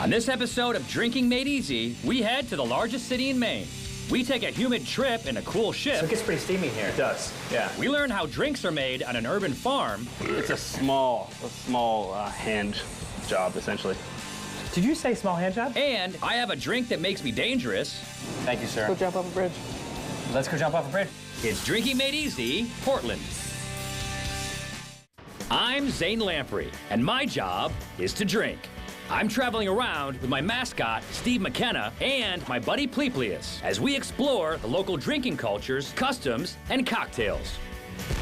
On this episode of Drinking Made Easy, we head to the largest city in Maine. We take a humid trip in a cool ship. So it gets pretty steamy here. It does, yeah. We learn how drinks are made on an urban farm. It's a small hand job, essentially. Did you say small hand job? And I have a drink that makes me dangerous. Thank you, sir. Go jump off a bridge. Let's go jump off a bridge. It's Drinking Made Easy, Portland. I'm Zane Lamprey, and my job is to drink. I'm traveling around with my mascot, Steve McKenna, and my buddy Pleplius, as we explore the local drinking cultures, customs, and cocktails.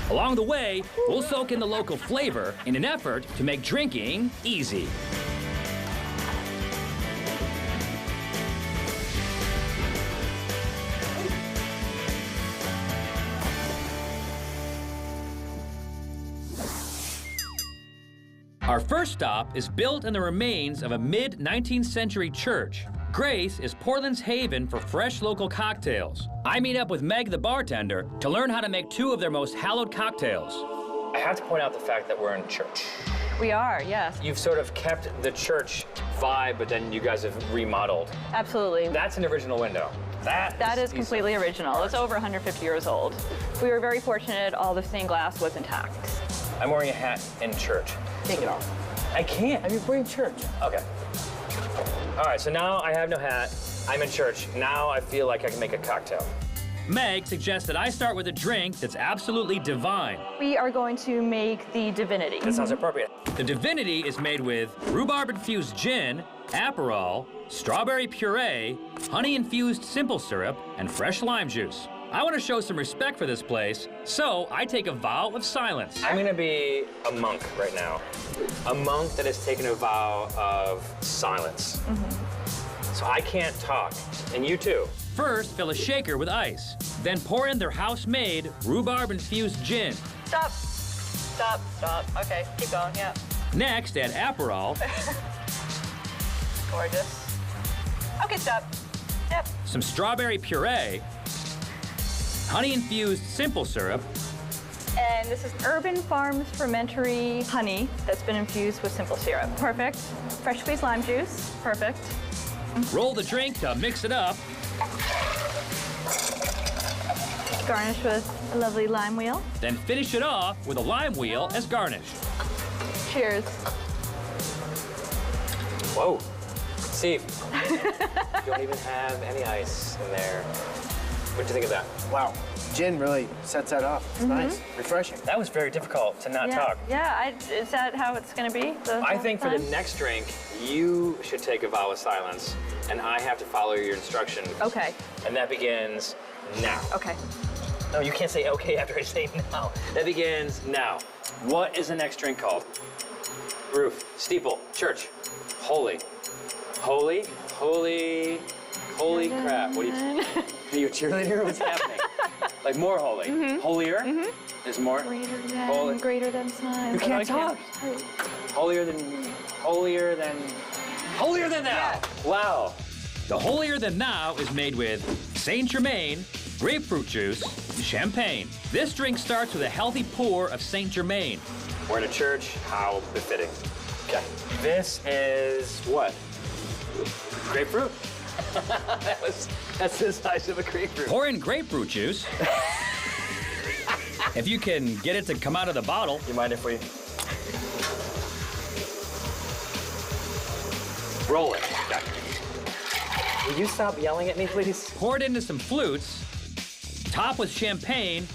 Along the way, we'll soak in the local flavor in an effort to make drinking easy. Our first stop is built in the remains of a mid-19th century church. Grace is Portland's haven for fresh local cocktails. I meet up with Meg, the bartender, to learn how to make two of their most hallowed cocktails. I have to point out the fact that we're in church. We are, yes. You've sort of kept the church vibe, but then you guys have remodeled. Absolutely. That's an original window. That is completely original. It's over 150 years old. We were very fortunate all the stained glass was intact. I'm wearing a hat in church. Take it off. I can't. I mean, we're in church. Okay. All right, so now I have no hat. I'm in church. Now I feel like I can make a cocktail. Meg suggests that I start with a drink that's absolutely divine. We are going to make the Divinity. That sounds appropriate. The Divinity is made with rhubarb-infused gin, Aperol, strawberry puree, honey-infused simple syrup, and fresh lime juice. I want to show some respect for this place, so I take a vow of silence. I'm gonna be a monk right now. A monk that has taken a vow of silence. So I can't talk, and you too. First, fill a shaker with ice. Then pour in their house-made rhubarb-infused gin. Stop. Stop, stop. Okay, keep going, yeah. Next, add Aperol, Gorgeous. Okay, stop. Yep. some strawberry puree, honey-infused simple syrup, And this is Urban Farms fermentary honey that's been infused with simple syrup. Perfect. Fresh squeezed lime juice. Perfect. roll the drink to mix it up, Garnish with a lovely lime wheel. then finish it off with a lime wheel as garnish. Cheers. Whoa. Steve, you don't even have any ice in there. What'd you think of that? Wow, gin really sets that off. It's nice, refreshing. That was very difficult to not Yeah, talk. yeah. Is that how it's going to be? I think for the next drink, you should take a vow of silence, and I have to follow your instructions. Okay. And that begins now. Okay. No, you can't say okay after I say now. That begins now. What is the next drink called? Roof, steeple, church, holy. Holy, holy, holy crap. What are you, are you a cheerleader? What's happening? Like more holy. Holier? There's more? Holy. Greater than sign. You can't talk. Holier than thou. Wow. The holier than thou is made with Saint Germain, grapefruit juice, champagne. This drink starts with a healthy pour of Saint Germain. We're in a church. How befitting. Okay. This is what? Grapefruit? That's the size of a grapefruit. Pour in grapefruit juice. If you can get it to come out of the bottle. You mind if we roll it? Okay. Will you stop yelling at me, please? Pour it into some flutes, top with champagne,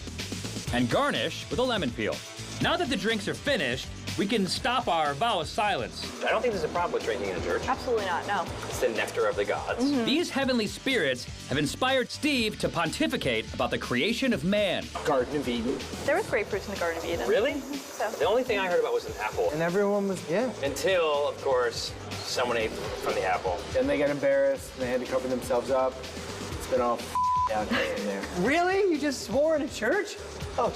and garnish with a lemon peel. Now that the drinks are finished, we can stop our vow of silence. I don't think there's a problem with drinking in a church. Absolutely not, no. It's the nectar of the gods. These heavenly spirits have inspired Steve to pontificate about the creation of man. Garden of Eden. There was grapefruits in the Garden of Eden. Really? So. The only thing I heard about was an apple. And everyone was, yeah. Until, of course, someone ate from the apple. Then they got embarrassed, and they had to cover themselves up. It's been all out in there. Really? You just swore in a church? Oh,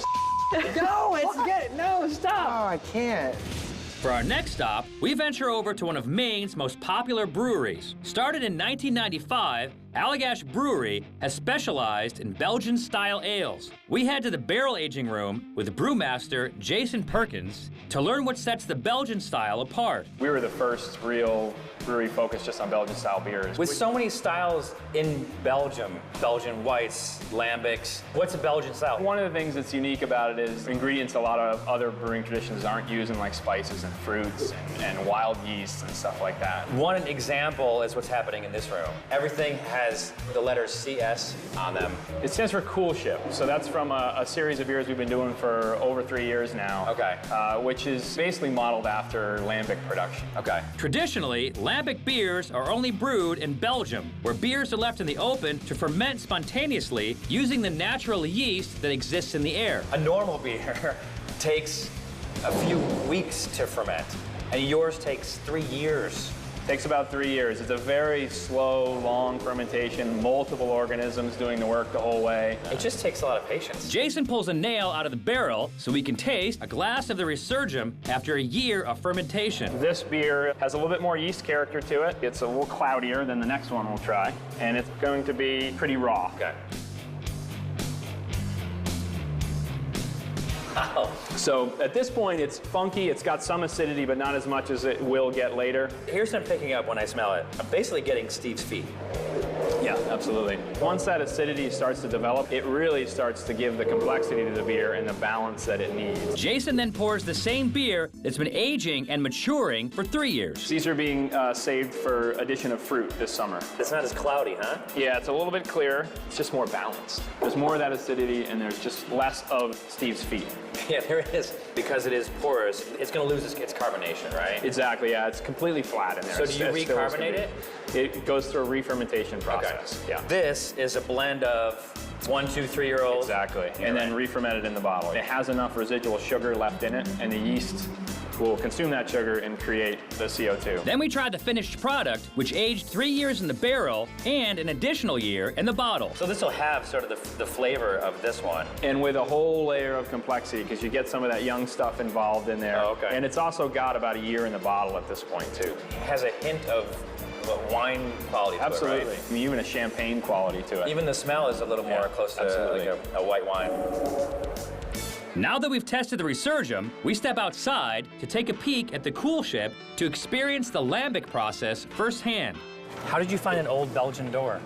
No, it's good. No, stop. oh, I can't. For our next stop, we venture over to one of Maine's most popular breweries. Started in 1995, Allagash Brewery has specialized in Belgian-style ales. We head to the barrel aging room with brewmaster Jason Perkins to learn what sets the Belgian style apart. We were the first real brewery focused just on Belgian-style beers. With so many styles in Belgium, Belgian whites, lambics, what's a Belgian style? One of the things that's unique about it is ingredients a lot of other brewing traditions aren't using, like spices and fruits and wild yeasts and stuff like that. One example is what's happening in this room. Everything has the letters CS on them. It stands for Cool Ship, so that's from a series of beers we've been doing for over 3 years now. Okay. Which is basically modeled after lambic production. Okay. Traditionally, lambic beers are only brewed in Belgium, where beers are left in the open to ferment spontaneously using the natural yeast that exists in the air. A normal beer takes a few weeks to ferment, and yours takes 3 years. Takes about 3 years. It's a very slow, long fermentation, multiple organisms doing the work the whole way. It just takes a lot of patience. Jason pulls a nail out of the barrel so we can taste a glass of the Resurgam after a year of fermentation. This beer has a little bit more yeast character to it. It's a little cloudier than the next one we'll try, and it's going to be pretty raw. Okay. Wow. So at this point, it's funky. It's got some acidity, but not as much as it will get later. Here's what I'm picking up when I smell it. I'm basically getting Steve's feet. Yeah, absolutely. Once that acidity starts to develop, it really starts to give the complexity to the beer and the balance that it needs. Jason then pours the same beer that's been aging and maturing for 3 years. These are being saved for addition of fruit this summer. It's not as cloudy, huh? Yeah, it's a little bit clearer. It's just more balanced. There's more of that acidity, and there's just less of Steve's feet. Yeah, there it is. Because it is porous, it's going to lose its carbonation, right? Exactly, yeah. It's completely flat in there. So do you It still is recarbonate it? It goes through a re-fermentation process. Okay. Yeah. This is a blend of 1, 2, 3-year-olds. Exactly. And then re-fermented in the bottle. It has enough residual sugar left in it, and the yeast will consume that sugar and create the CO2. Then we tried the finished product, which aged 3 years in the barrel and an additional year in the bottle. So this will have sort of the flavor of this one. And with a whole layer of complexity, because you get some of that young stuff involved in there. Oh, okay. And it's also got about a year in the bottle at this point, too. It has a hint of wine quality to Absolutely. it, right? I mean, even a champagne quality to it. Even the smell is a little more close to absolutely. like a white wine. Now that we've tested the Resurgam, we step outside to take a peek at the Cool Ship to experience the lambic process firsthand. How did you find an old Belgian door?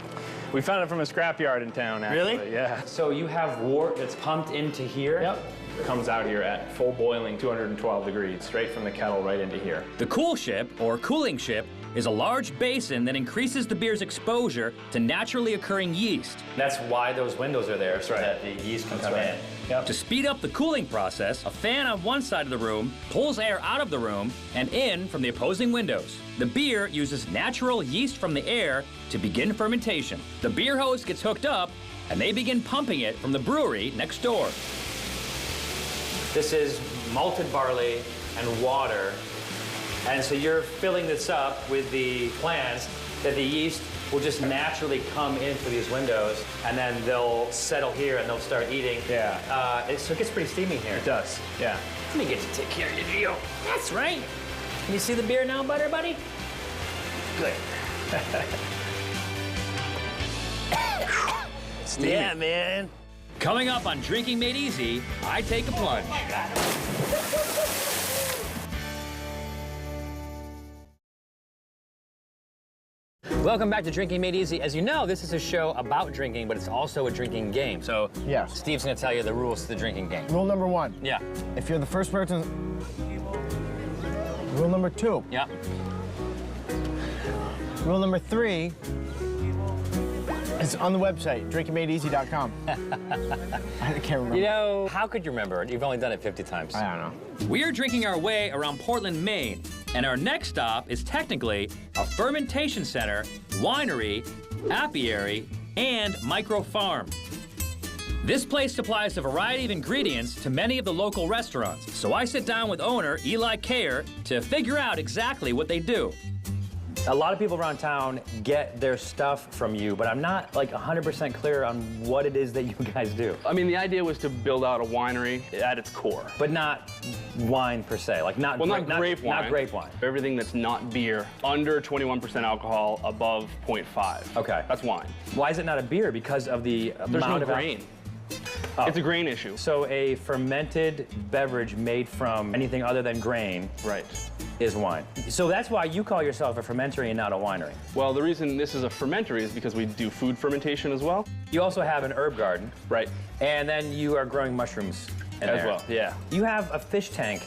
We found it from a scrapyard in town, actually. Really? Yeah. So you have wort that's pumped into here? Yep. It comes out here at full boiling, 212 degrees, straight from the kettle right into here. The Cool Ship, or cooling ship, is a large basin that increases the beer's exposure to naturally occurring yeast. That's why those windows are there, so right. that the yeast can come right. in. Yep. To speed up the cooling process, a fan on one side of the room pulls air out of the room and in from the opposing windows. The beer uses natural yeast from the air to begin fermentation. The beer hose gets hooked up, and they begin pumping it from the brewery next door. This is malted barley and water. And so you're filling this up with the plants that the yeast will just naturally come in through these windows, and then they'll settle here and they'll start eating. Yeah. So it gets pretty steamy here. It does, yeah. Let me get to take care of you, Gio. That's right. Can you see the beer now, Butter Buddy? Good. Yeah, man. Coming up on Drinking Made Easy, I take a plunge. Welcome back to Drinking Made Easy. As you know, this is a show about drinking, but it's also a drinking game. So Yes. Steve's gonna tell you the rules to the drinking game. Rule number 1. Yeah. If you're the first person... Rule number 2. Yeah. Rule number 3 is on the website, drinkingmadeeasy.com. I can't remember. You know, how could you remember it? You've only done it 50 times. I don't know. We're drinking our way around Portland, Maine, and our next stop is technically a fermentation center, winery, apiary, and micro farm. This place supplies a variety of ingredients to many of the local restaurants, so I sit down with owner Eli Kayer to figure out exactly what they do. A lot of people around town get their stuff from you, but I'm not like 100% clear on what it is that you guys do. I mean, the idea was to build out a winery at its core. But not wine per se, like not Not grape wine. Not grape wine. Everything that's not beer, under 21% alcohol, above 0.5. Okay. That's wine. Why is it not a beer? Because of the There's amount no of grain. Oh. It's a grain issue. So a fermented beverage made from anything other than grain Right. is wine. So that's why you call yourself a fermentery and not a winery. Well, the reason this is a fermentery is because we do food fermentation as well. You also have an herb garden. Right. And then you are growing mushrooms in As there. well, yeah. You have a fish tank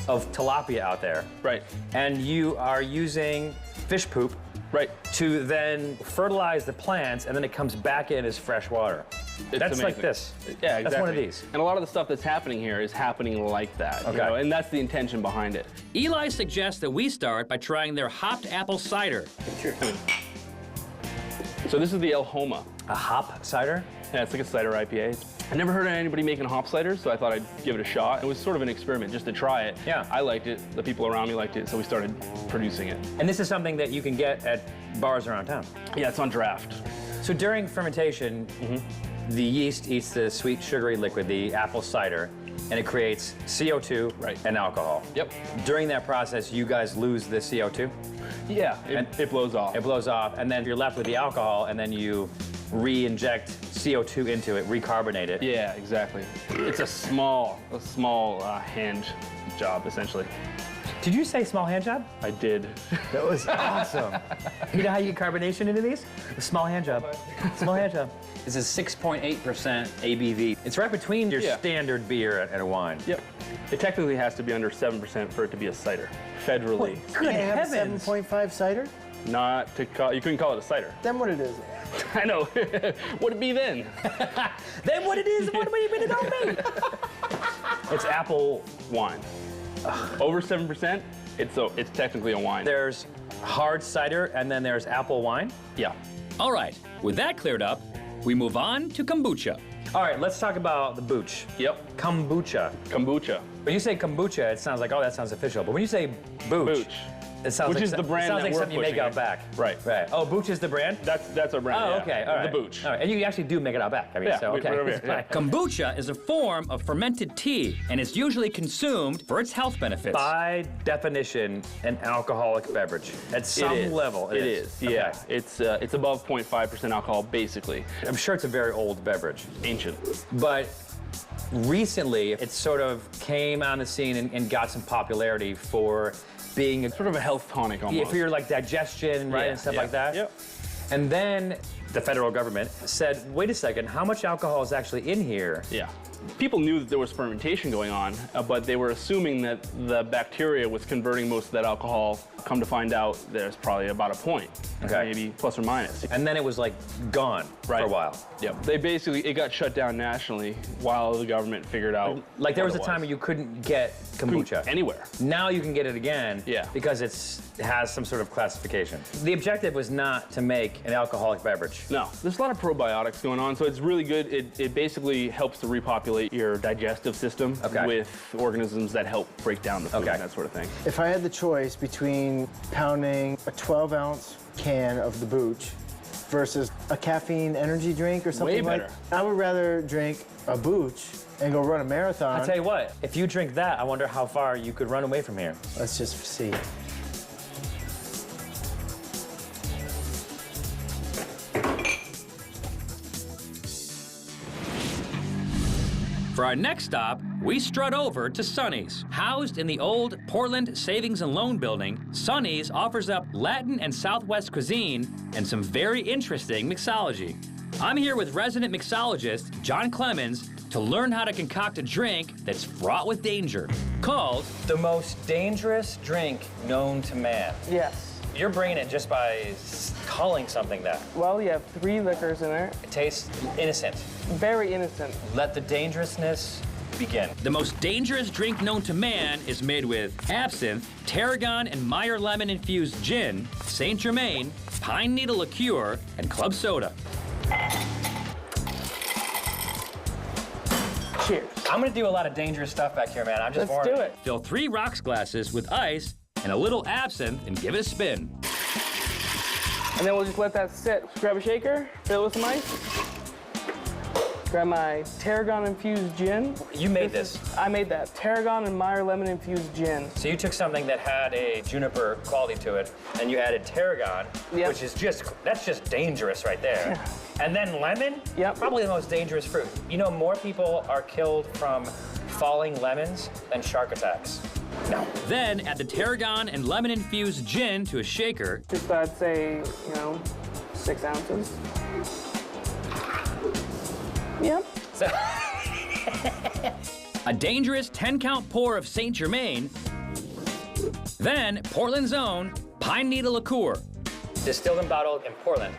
of tilapia out there. Right. And you are using fish poop Right. to then fertilize the plants, and then it comes back in as fresh water. That's amazing. like this. Yeah, exactly. That's one of these. And a lot of the stuff that's happening here is happening like that. Okay. You know, and that's the intention behind it. Eli suggests that we start by trying their hopped apple cider. Sure. So this is the El Homa. A hop cider? Yeah, it's like a cider IPA. I never heard of anybody making hop ciders, so I thought I'd give it a shot. It was sort of an experiment just to try it. Yeah. I liked it. The people around me liked it, so we started producing it. And this is something that you can get at bars around town. Yeah, it's on draft. So during fermentation, the yeast eats the sweet, sugary liquid, the apple cider, and it creates CO2 Right. and alcohol. Yep. During that process, you guys lose the CO2. Yeah, And- it blows off. It blows off, and then you're left with the alcohol, and then you re-inject CO2 into it, recarbonate it. Yeah, exactly. It's a small hand job, essentially. Did you say small hand job? I did. That was awesome. You know how you get carbonation into these? A small hand job. Small hand job. This is 6.8% ABV. It's right between your Yeah. standard beer and a wine. Yep. It technically has to be under 7% for it to be a cider, federally. Good Can't have heavens. 7.5 cider? Not to call, you couldn't call it a cider. Then what it is? I know. What'd it be then? Then what it is, what do you mean it don't mean? It's apple. Wine. Over 7%, it's technically a wine. There's hard cider, and then there's apple wine. Yeah. All right, with that cleared up, we move on to kombucha. All right, let's talk about the booch. Yep. Kombucha. Kombucha. When you say kombucha, it sounds like, oh, that sounds official. But when you say booch, Booch. it sounds Which like is the brand it sounds that like we're something you make pushing out it. back. Right. Right. Oh, booch is the brand? That's our brand. Oh, yeah. okay, all right. The Booch. All right, and you actually do make it out back. I mean, Yeah, so, okay. we're over here, yeah. Kombucha is a form of fermented tea, and it's usually consumed for its health benefits. By definition, an alcoholic beverage. At some It is. level, It is. Yeah. Okay. It's above 0.5% alcohol, basically. I'm sure it's a very old beverage. Ancient. But recently, it sort of came on the scene and got some popularity for being Sort of a health tonic almost. for your like digestion, right, Yeah, and stuff yeah. like that. Yep. And then the federal government said, wait a second, how much alcohol is actually in here? Yeah. People knew that there was fermentation going on, but they were assuming that the bacteria was converting most of that alcohol. Come to find out, there's probably about a point, Okay. maybe plus or minus. And then it was like gone for a while. Yep. They basically, it got shut down nationally while the government figured out. Like there what was a it time where you couldn't get kombucha. Anywhere. Now you can get it again Yeah. because it has some sort of classification. The objective was not to make an alcoholic beverage. No, there's a lot of probiotics going on, so it's really good. It basically helps to repopulate your digestive system with organisms that help break down the food and that sort of thing. If I had the choice between pounding a 12-ounce can of the Booch versus a caffeine energy drink or something Way like better. I would rather drink a Booch and go run a marathon. I'll tell you what, if you drink that, I wonder how far you could run away from here. Let's just see. For our next stop, we strut over to Sonny's. Housed in the old Portland Savings and Loan Building, Sonny's offers up Latin and Southwest cuisine and some very interesting mixology. I'm here with resident mixologist John Clemens to learn how to concoct a drink that's fraught with danger, called the most dangerous drink known to man. Yes. You're bringing it just by calling something that. Well, you have 3 liquors in there. It tastes innocent. Very innocent. Let the dangerousness begin. The most dangerous drink known to man is made with absinthe, tarragon and Meyer lemon-infused gin, Saint Germain, pine needle liqueur, and club soda. Cheers. I'm gonna do a lot of dangerous stuff back here, man. I'm just Let's warning do you. it. Fill 3 rocks glasses with ice and a little absinthe and give it a spin. And then we'll just let that sit. Grab a shaker, fill it with some ice. Grab my tarragon infused gin. You made this. I made that. Tarragon and Meyer lemon infused gin. So you took something that had a juniper quality to it, and you added tarragon, Yep. which is that's just dangerous right there. And then lemon, Yep. probably the most dangerous fruit. You know, more people are killed from falling lemons than shark attacks. No. Then add the tarragon and lemon-infused gin to a shaker. Just, I'd say, 6 ounces. Yep. So, A dangerous 10-count pour of Saint Germain. Then Portland's own pine needle liqueur. distilled and bottled in Portland.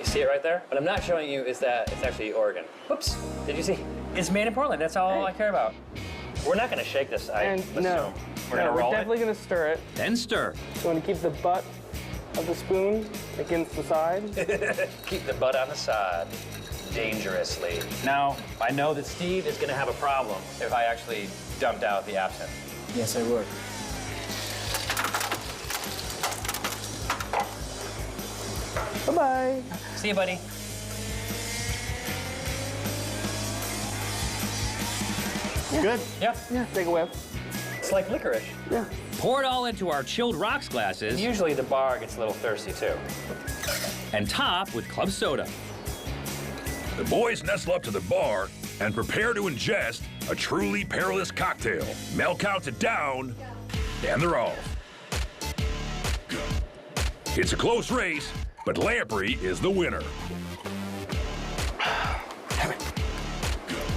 You see it right there? What I'm not showing you is that it's actually Oregon. Whoops, did you see? It's made in Portland, that's all I care about. We're not gonna shake this, I assume. No. We're gonna roll We're definitely it. gonna stir it. Then stir. You want to keep the butt of the spoon against the side. Keep the butt on the side, dangerously. Now, I know that Steve is gonna have a problem if I actually dumped out the absinthe. Yes, I would. Bye-bye. See you, buddy. Good. Yeah, Yeah, take a whiff. it's like licorice. Yeah. Pour it all into our chilled rocks glasses Usually the bar gets a little thirsty too. and top with club soda. The boys nestle up to the bar and prepare to ingest a truly perilous cocktail. Mel counts it down, and they're off. It's a close race, but Lamprey is the winner.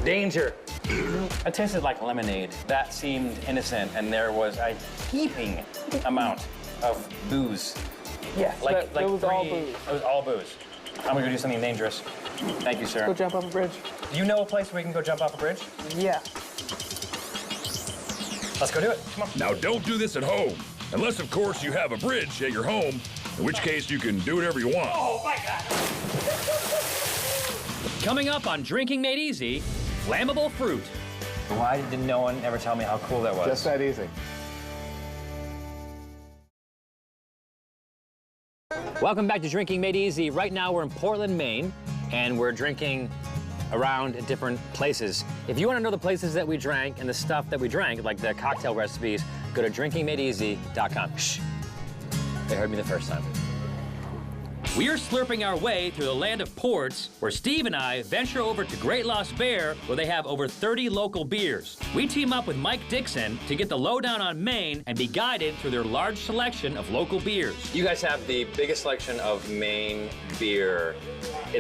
Danger. It tasted like lemonade. That seemed innocent, and there was a heaping amount of booze. Yes, Like that was all three- booze. It was all booze. I'm gonna go do something dangerous. Thank you, sir. Go jump off a bridge. Do you know a place where we can go jump off a bridge? Yeah. Let's go do it. Come on. Now, don't do this at home, unless, of course, you have a bridge at your home, in which case you can do whatever you want. Oh my God. Coming up on Drinking Made Easy, flammable fruit. Why did no one ever tell me how cool that was? Just that easy. Welcome back to Drinking Made Easy. Right now we're in Portland, Maine, and we're drinking around at different places. If you want to know the places that we drank and the stuff that we drank, like the cocktail recipes, go to drinkingmadeeasy.com. Shh. They heard me the first time. We are slurping our way through the land of ports, where Steve and I venture over to Great Lost Bear, where they have over 30 local beers. We team up with Mike Dixon to get the lowdown on Maine and be guided through their large selection of local beers. You guys have the biggest selection of Maine beer,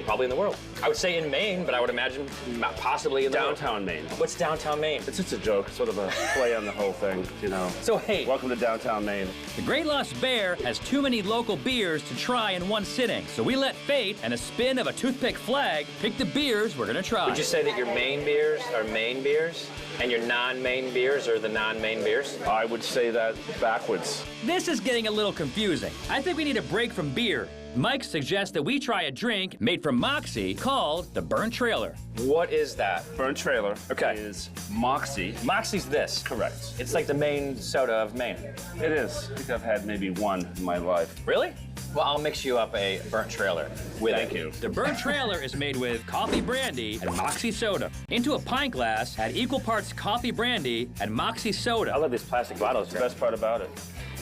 probably in the world. I would say in Maine, but I would imagine possibly in the world. Downtown Maine. What's downtown Maine? It's just a joke, sort of a play on the whole thing, you know. So hey, Welcome to downtown Maine. The Great Lost Bear has too many local beers to try in one sitting, so we let fate and a spin of a toothpick flag pick the beers we're gonna try. would you say that your Maine beers are Maine beers, and your non-Maine beers are the non-Maine beers? I would say that backwards. This is getting a little confusing. I think we need a break from beer. Mike suggests that we try a drink made from Moxie called the Burnt Trailer. What is that? Burnt Trailer Okay. is Moxie. Moxie's this. Correct. It's like the Maine soda of Maine. It is. I think I've had maybe one in my life. Really? Well, I'll mix you up a Burnt Trailer with Thank it. you. The Burnt Trailer is made with coffee brandy and Moxie soda. Into a pint glass, add equal parts coffee brandy and Moxie I soda. love these plastic bottles. The best part about it.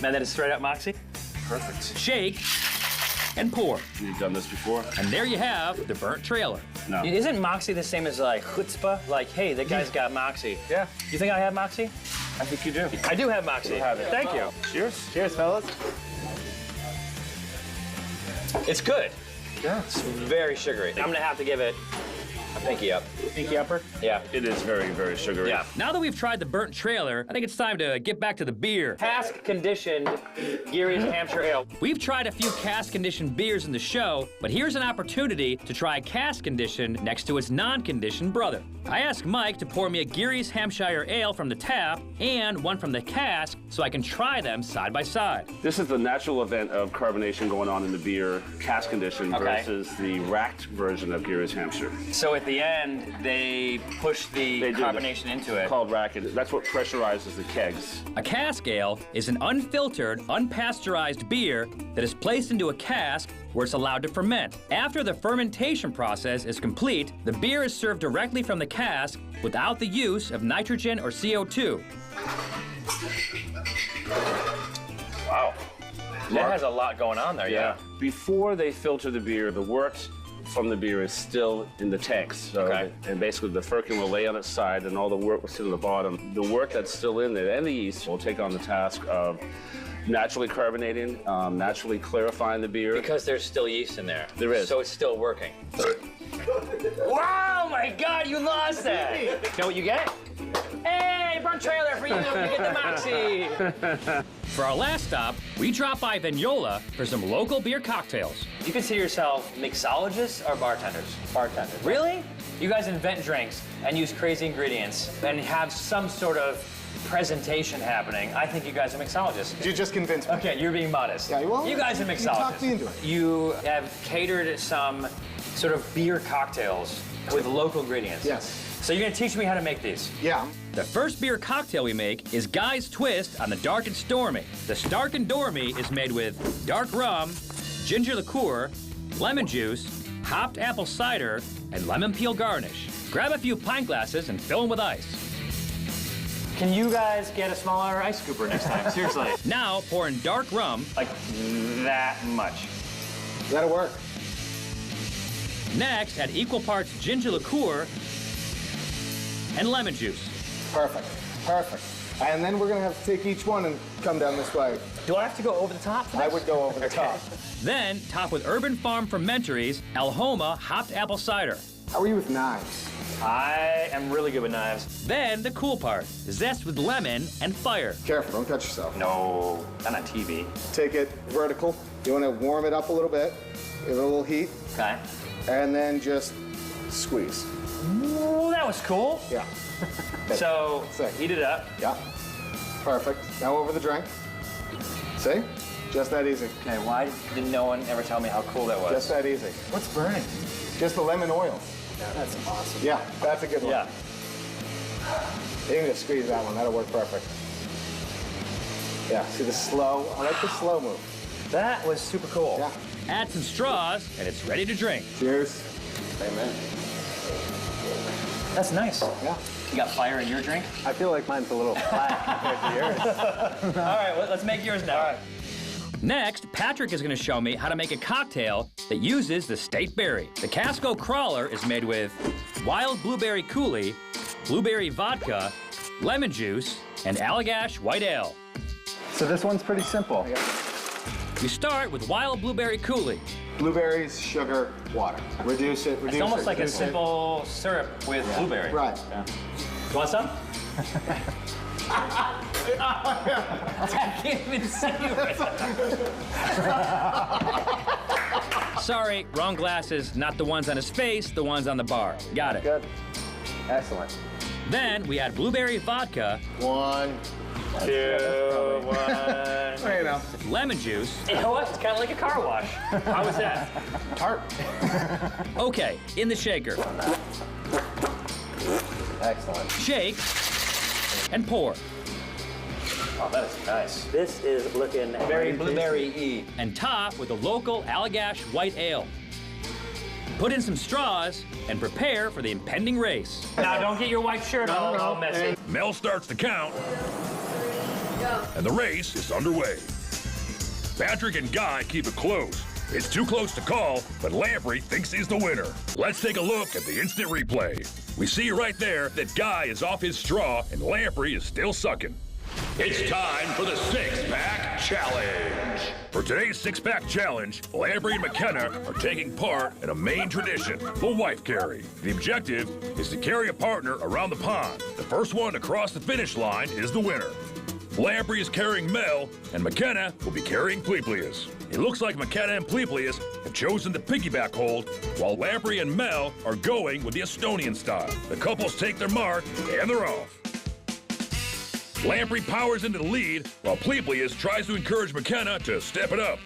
Man, that is straight up Moxie? Perfect. Shake and pour. You've done this before? And there you have the Burnt Trailer. No. Isn't Moxie the same as like chutzpah? Like, hey, that guy's got Moxie. Yeah, You think I have Moxie? I think you do. I do have Moxie. You have it. Thank you. Cheers. Cheers, fellas. It's good. Yeah. It's very sugary. I'm gonna have to give it a pinky up. Pinky upper. Yeah. It is very, very sugary. Yeah. Now that we've tried the Burnt Trailer, I think it's time to get back to the beer. Cask conditioned Geary's Hampshire Ale. We've tried a few cask-conditioned beers in the show, but here's an opportunity to try cask-conditioned next to its non-conditioned brother. I asked Mike to pour me a Geary's Hampshire Ale from the tap and one from the cask so I can try them side by side. This is the natural event of carbonation going on in the beer, cask condition, Okay. versus the racked version of Geary's Hampshire. So at the end, they push the They do. carbonation into it. Called racket. That's what pressurizes the kegs. A cask ale is an unfiltered, unpasteurized beer that is placed into a cask where it's allowed to ferment. After the fermentation process is complete, the beer is served directly from the cask without the use of nitrogen or CO2. Wow. That has a lot going on there, yeah. Before they filter the beer, the wort from the beer is still in the tanks. So Okay. and basically the firkin will lay on its side and all the wort will sit on the bottom. The wort that's still in there and the yeast will take on the task of naturally carbonating, naturally clarifying the beer. Because there's still yeast in there. There is. So it's still working. Wow, my God, you lost that. You know what you get? Hey, burnt trailer for you. You get the Moxie. For our last stop, we drop by Vignola for some local beer cocktails. You consider yourself mixologists or bartenders? Bartender. Really? You guys invent drinks and use crazy ingredients and have some sort of presentation happening. I think you guys are mixologists. You just convinced me. Okay, you're being modest. Yeah, well, you guys are mixologists. you talked me into it. You have catered some sort of beer cocktails with local ingredients. Yes. So you're gonna teach me how to make these. Yeah. The first beer cocktail we make is Guy's Twist on the Dark and Stormy. The Stark and Dormy is made with dark rum, ginger liqueur, lemon juice, hopped apple cider, and lemon peel garnish. Grab a few pint glasses and fill them with ice. Can you guys get a smaller ice scooper next time? Seriously. Now pour in dark rum, Like that much. That'll work. next add equal parts ginger liqueur and lemon juice. Perfect. Perfect. And then we're gonna have to take each one and come down this way. Do I have to go over the top for I this? would go over the top. Then top with Urban Farm Fermentaries El Homa hopped apple cider. How are you with knives? I am really good with knives. Then the cool part, zest with lemon and fire. Careful, don't cut yourself. No, not on TV. Take it vertical. You wanna warm it up a little bit. Give it a little heat. Okay. And then just squeeze. Ooh, that was cool. Yeah. So, Sick. heat it up. Yeah. Perfect. Now over the drink. See? Just that easy. Okay, why did no one ever tell me how cool that was? Just that easy. What's burning? Just the lemon oil. That's awesome. Yeah, that's a good one. Yeah. You can just squeeze that one. That'll work perfect. Yeah, see the slow? I like the slow move. That was super cool. Yeah. Add some straws and it's ready to drink. Cheers. Amen. That's nice. Yeah. You got fire in your drink? I feel like mine's a little flat compared to yours. All right, let's make yours now. All right. Next, Patrick is going to show me how to make a cocktail that uses the state berry. The Casco Crawler is made with wild blueberry coulis, blueberry vodka, lemon juice, and Allagash white ale. So this one's pretty simple. We start with wild blueberry coulis. Blueberries, sugar, water. Reduce it, reduce it. It's almost like a reduce it. simple syrup with blueberry. Right. You want some? I can't even see it. Sorry, wrong glasses, not the ones on his face, the ones on the bar. Got it. Good. Excellent. Then we add blueberry vodka, 1, 2, 1. You know. lemon juice. You know what? It's kind of like a car wash. How was that? Tart. Okay, in the shaker. Excellent. Shake and pour. Oh, that is nice. This is looking very blueberry-y. And top with a local Allagash white ale. Put in some straws and prepare for the impending race. Now, don't get your white shirt all messy. Mel starts to count, and the race is underway. Patrick and Guy keep it close. It's too close to call, but Lamprey thinks he's the winner. Let's take a look at the instant replay. We see right there that Guy is off his straw and Lamprey is still sucking. It's time for the six-pack challenge. For today's six-pack challenge, Lamprey and McKenna are taking part in a Maine tradition, the wife carry. The objective is to carry a partner around the pond. The first one to cross the finish line is the winner. Lamprey is carrying Mel, and McKenna will be carrying Pleplius. It looks like McKenna and Pleplius have chosen the piggyback hold, while Lamprey and Mel are going with the Estonian style. The couples take their mark, and they're off. Lamprey powers into the lead, while Pleplius tries to encourage McKenna to step it up.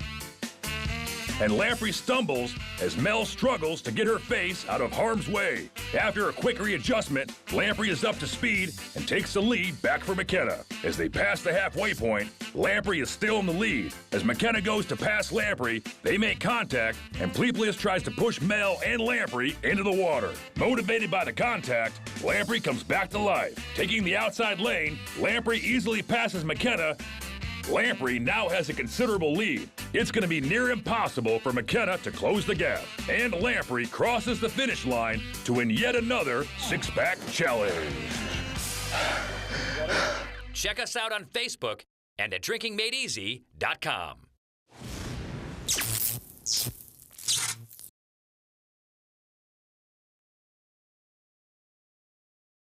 And Lamprey stumbles as Mel struggles to get her face out of harm's way. After a quick readjustment, Lamprey is up to speed and takes the lead back for McKenna. As they pass the halfway point, Lamprey is still in the lead. As McKenna goes to pass Lamprey, they make contact, and Pleplius tries to push Mel and Lamprey into the water. Motivated by the contact, Lamprey comes back to life. Taking the outside lane, Lamprey easily passes McKenna. Lamprey now has a considerable lead. It's going to be near impossible for McKenna to close the gap. And Lamprey crosses the finish line to win yet another six-pack challenge. Check us out on Facebook and at drinkingmadeeasy.com.